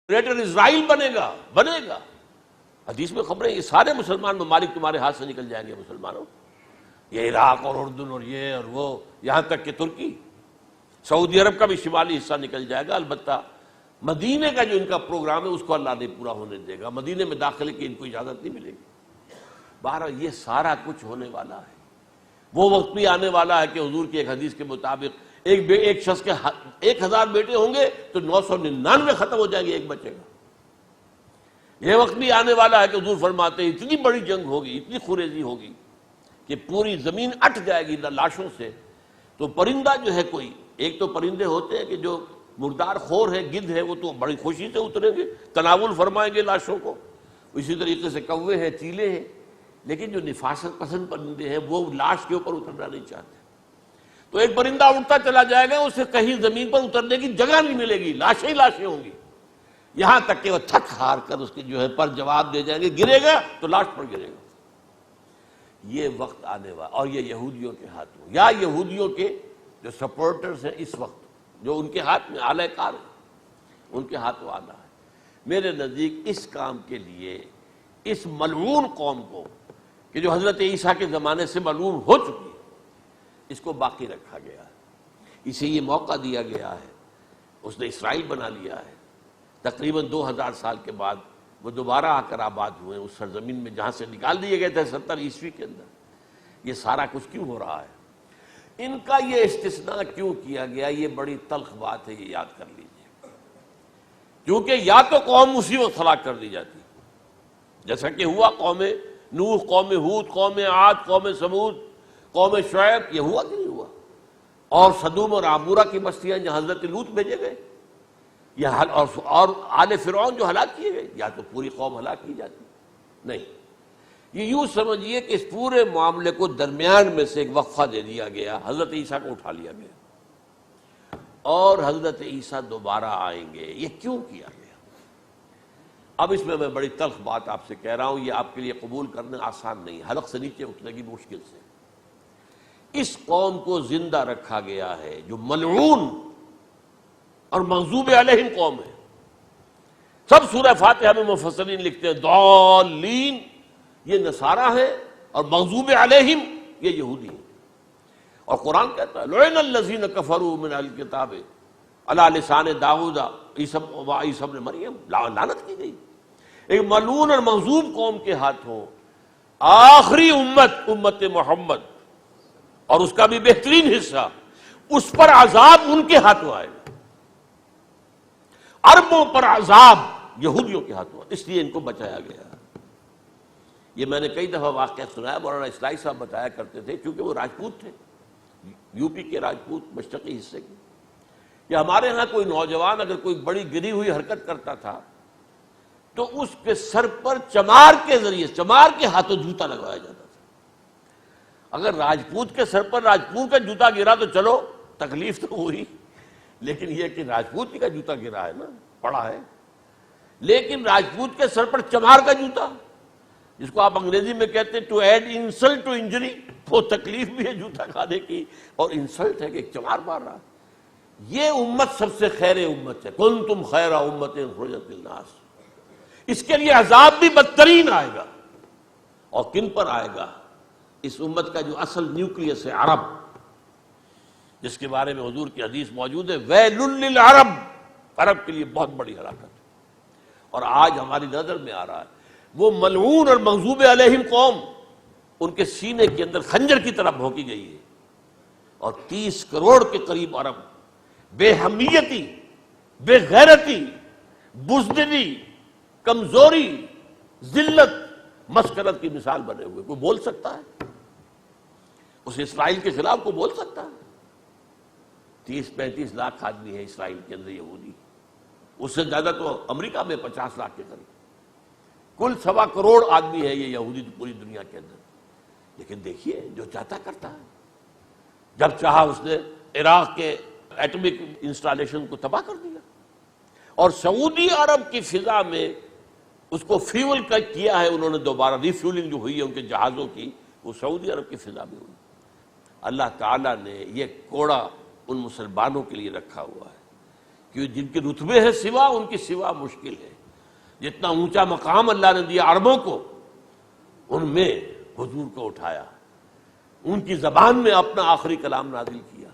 Greater اسرائیل بنے گا۔ حدیث میں خبریں، یہ سارے مسلمان ممالک تمہارے ہاتھ سے نکل جائیں گے مسلمانوں، یہ عراق اور اردن اور یہ اور وہ، یہاں تک کہ ترکی، سعودی عرب کا بھی شمالی حصہ نکل جائے گا۔ البتہ مدینے کا جو ان کا پروگرام ہے اس کو اللہ نہیں پورا ہونے دے گا، مدینے میں داخلے کی ان کو اجازت نہیں ملے گی۔ بہرحال یہ سارا کچھ ہونے والا ہے۔ وہ وقت بھی آنے والا ہے کہ حضور کی ایک حدیث کے مطابق ایک شخص کے 1000 بیٹے ہوں گے تو 999 ختم ہو جائیں گے، ایک بچے گا۔ یہ وقت بھی آنے والا ہے کہ حضور فرماتے ہیں اتنی بڑی جنگ ہوگی، اتنی خوریزی ہوگی کہ پوری زمین اٹھ جائے گی لاشوں سے۔ تو پرندہ جو ہے کوئی، ایک تو پرندے ہوتے ہیں کہ جو مردار خور ہے، گدھ ہے، وہ تو بڑی خوشی سے اتریں گے، تناول فرمائیں گے لاشوں کو۔ اسی طریقے سے کوے ہیں، چیلے ہیں، لیکن جو نفاست پسند پرندے ہیں وہ لاش کے اوپر اترنا نہیں چاہتے۔ تو ایک پرندہ اڑتا چلا جائے گا، اسے کہیں زمین پر اترنے کی جگہ نہیں ملے گی، لاشیں ہی لاشیں ہوں گی، یہاں تک کہ وہ تھک ہار کر اس کے جو ہے پر جواب دے جائیں گے، گرے گا تو لاش پر گرے گا۔ یہ وقت آنے والا، اور یہ یہودیوں کے ہاتھوں، یا یہودیوں کے جو سپورٹرز ہیں اس وقت، جو ان کے ہاتھ میں آلہ کار ہیں، ان کے ہاتھوں آنا ہے۔ میرے نزدیک اس کام کے لیے اس ملعون قوم کو، کہ جو حضرت عیسیٰ کے زمانے سے ملعون ہو چکی ہے، اس کو باقی رکھا گیا ہے، اسے یہ موقع دیا گیا ہے۔ اس نے اسرائیل بنا لیا ہے، تقریباً 2000 سال کے بعد وہ دوبارہ آ کر آباد ہوئے اس سرزمین میں جہاں سے نکال دیے گئے تھے 70 عیسوی کے اندر۔ یہ سارا کچھ کیوں ہو رہا ہے؟ ان کا یہ استثناء کیوں کیا گیا؟ یہ بڑی تلخ بات ہے، یہ یاد کر لیجیے۔ کیونکہ یا تو قوم اسی وقت ہلاک کر دی جاتی، جیسا کہ ہوا قوم نوح، قوم ہود، قوم عاد، قوم سمود، قوم شعیب، یہ ہوا کہ نہیں ہوا؟ اور سدوم اور عمورہ کی بستیاں جہاں حضرت لوط بھیجے گئے، اور آل فرعون جو ہلاک کیے گئے، یا تو پوری قوم ہلاک کی جاتی؟ نہیں، یہ یوں سمجھیے کہ اس پورے معاملے کو درمیان میں سے ایک وقفہ دے دیا گیا، حضرت عیسیٰ کو اٹھا لیا گیا، اور حضرت عیسیٰ دوبارہ آئیں گے۔ یہ کیوں کیا گیا؟ اب اس میں بڑی تلخ بات آپ سے کہہ رہا ہوں، یہ آپ کے لیے قبول کرنا آسان نہیں، حلق سے نیچے اترے گی مشکل سے۔ اس قوم کو زندہ رکھا گیا ہے جو ملعون اور مغضوب علیہم قوم ہے۔ سب سورہ فاتحہ میں مفسرین لکھتے ہیں ضالین، یہ نصارہ ہے، اور مغضوب علیہم یہ یہودی ہیں۔ اور قرآن کہتا ہے لعن الذین کفروا من اہل الکتاب علی لسان داؤد وعیسی ابن مریم، لعنت کی گئی ایک ملعون اور مغضوب قوم کے ہاتھوں آخری امت محمد، اور اس کا بھی بہترین حصہ، اس پر عذاب ان کے ہاتھوں آئے گا۔ عربوں پر عذاب یہودیوں کے ہاتھوں، اس لیے ان کو بچایا گیا۔ یہ میں نے کئی دفعہ واقعہ سنایا، مولانا اسلائی صاحب بتایا کرتے تھے، کیونکہ وہ راجپوت تھے، یو پی کے راجپوت، مشرقی حصے کے، کہ ہمارے ہاں کوئی نوجوان اگر کوئی بڑی گری ہوئی حرکت کرتا تھا تو اس کے سر پر چمار کے ذریعے، چمار کے ہاتھوں جوتا لگوایا جاتا تھا۔ اگر راجپوت کے سر پر راجپوت کا جوتا گرا تو چلو تکلیف تو ہوئی، لیکن یہ کہ راجپوت کا جوتا گرا ہے نا، پڑا ہے، لیکن راجپوت کے سر پر چمار کا جوتا، جس کو آپ انگریزی میں کہتے ہیں to add insult to injury, وہ تکلیف بھی ہے جوتا کھانے کی، اور انسلٹ ہے کہ ایک چمار مار رہا۔ یہ امت سب سے خیر امت ہے، کنتم خیر امت اخرجت للناس۔ اس کے لیے عذاب بھی بدترین آئے گا، اور کن پر آئے گا؟ اس امت کا جو اصل نیوکلیس ہے عرب، جس کے بارے میں حضور کی حدیث موجود ہے ویل للعرب، عرب کے لیے بہت بڑی ہلاکت ہے۔ اور آج ہماری نظر میں آ رہا ہے وہ ملعون اور مغضوب علیہم قوم، ان کے سینے کے اندر خنجر کی طرح بھونکی گئی ہے، اور 30 کروڑ کے قریب عرب بے حمیتی، بے غیرتی، بزدلی، کمزوری، ذلت، مسکرت کی مثال بنے ہوئے۔ کوئی بول سکتا ہے اس اسرائیل کے خلاف؟ کوئی بول سکتا ہے؟ 30-35 لاکھ آدمی ہے اسرائیل کے اندر یہودی، اس سے زیادہ تو امریکہ میں 50 لاکھ کے قریب، کل 1.25 کروڑ آدمی ہے یہ یہودی پوری دنیا کے اندر۔ لیکن دیکھیے جو چاہتا کرتا ہے، جب چاہا اس نے عراق کے ایٹمک انسٹالیشن کو تباہ کر دیا، اور سعودی عرب کی فضا میں اس کو فیول کیا ہے انہوں نے، دوبارہ ری فیولنگ جو ہوئی ہے ان کے جہازوں کی، وہ سعودی عرب کی فضا میں ہوئی۔ اللہ تعالیٰ نے یہ کوڑا ان مسلمانوں کے لیے رکھا ہوا ہے کہ جن کے رتبے ہیں سوا، ان کی سوا مشکل ہے۔ جتنا اونچا مقام اللہ نے دیا عربوں کو، ان میں حضور کو اٹھایا، ان کی زبان میں اپنا آخری کلام نازل کیا،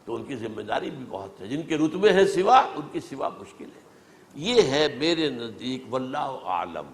تو ان کی ذمہ داری بھی بہت ہے۔ جن کے رتبے ہیں سوا، ان کی سوا مشکل ہے۔ یہ ہے میرے نزدیک واللہ اعلم